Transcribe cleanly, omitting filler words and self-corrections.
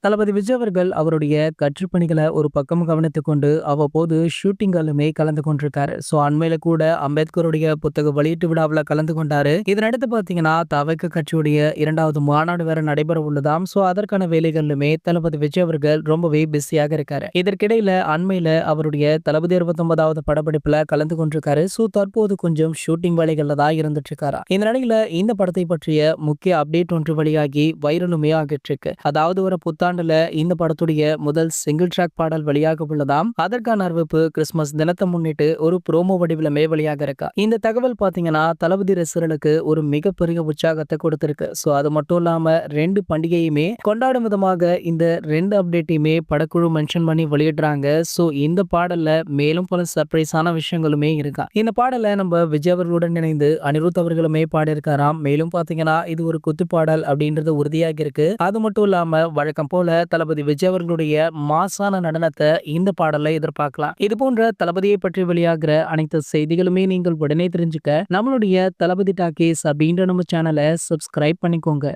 தளபதி விஜய் அவர்கள் அவருடைய கற்றுப் பணிகளை ஒரு பக்கம் கவனித்துக் கொண்டு அவ்வப்போது ஷூட்டிங்களுமே கலந்து கொண்டிருக்காரு. அண்மையில கூட அம்பேத்கருடைய புத்தக வெளியீட்டு விழாவுல கலந்து கொண்டாரு. இதனடுத்து பாத்தீங்கன்னா தவிக கட்சியுடைய 2வது மாநாடு வேற நடைபெற உள்ளதாம். அதற்கான வேலைகளிலுமே தளபதி விஜய் அவர்கள் ரொம்பவே பிஸியாக இருக்காரு. இதற்கிடையில அண்மையில அவருடைய தளபதி 69வது படப்பிடிப்புல கலந்து கொண்டிருக்காரு. தற்போது கொஞ்சம் ஷூட்டிங் வேலைகள்ல தான் இருந்துட்டு இருக்காரா. இந்த நிலையில இந்த படத்தை பற்றிய முக்கிய அப்டேட் ஒன்று வெளியாகி வைரலுமே ஆகிட்டு இருக்கு. அதாவது ஒரு புத்தாண்டுல இந்த படத்துடைய முதல் சிங்கிள் ட்ராக் பாடல் வெளியாக உள்ளதாம். அதற்கான அறிவிப்பு கிறிஸ்துமஸ் தினத்தை முன்னிட்டு ஒரு ப்ரோமோ வடிவிலுமே வெளியாக இருக்கா. இந்த தகவல் பாத்தீங்கன்னா தளபதி ரசிகர்களுக்கு ஒரு மிகப்பெரிய உற்சாகத்தை கொடுத்திருக்கு. அது மட்டும் இல்லாம 2 பண்டிகையுமே கொண்டாடும் விதமாக இந்த 2 அப்டேட்டையுமே படக்குழு மென்ஷன் பண்ணி வெளியிடுறாங்க. இந்த பாடல்ல மேலும் பல சர்ப்ரைஸான விஷயங்களுமே இருக்கா. இந்த பாடலை நம்ம விஜய் அவர்களுடன் இணைந்து அனிருத் அவர்களுமே பாடியிருக்காராம். மேலும் பாத்தீங்கன்னா இது ஒரு குத்து பாடல் அப்படின்றது உறுதியாக இருக்கு. அது மட்டும் இல்லாம வழக்கம் போல தளபதி விஜய் அவர்களுடைய மாசான நடனத்தை இந்த பாடல்ல எதிர்பார்க்கலாம். இது போன்ற தளபதியை பற்றி வெளியாகிற அனைத்து செய்திகளுமே நீங்கள் உடனே தெரிஞ்சுக்க நம்மளுடைய தளபதி டாக்கீஸ் அப்படின்ற நம்ம சேனலை சப்ஸ்கிரைப் பண்ணிக்கோங்க.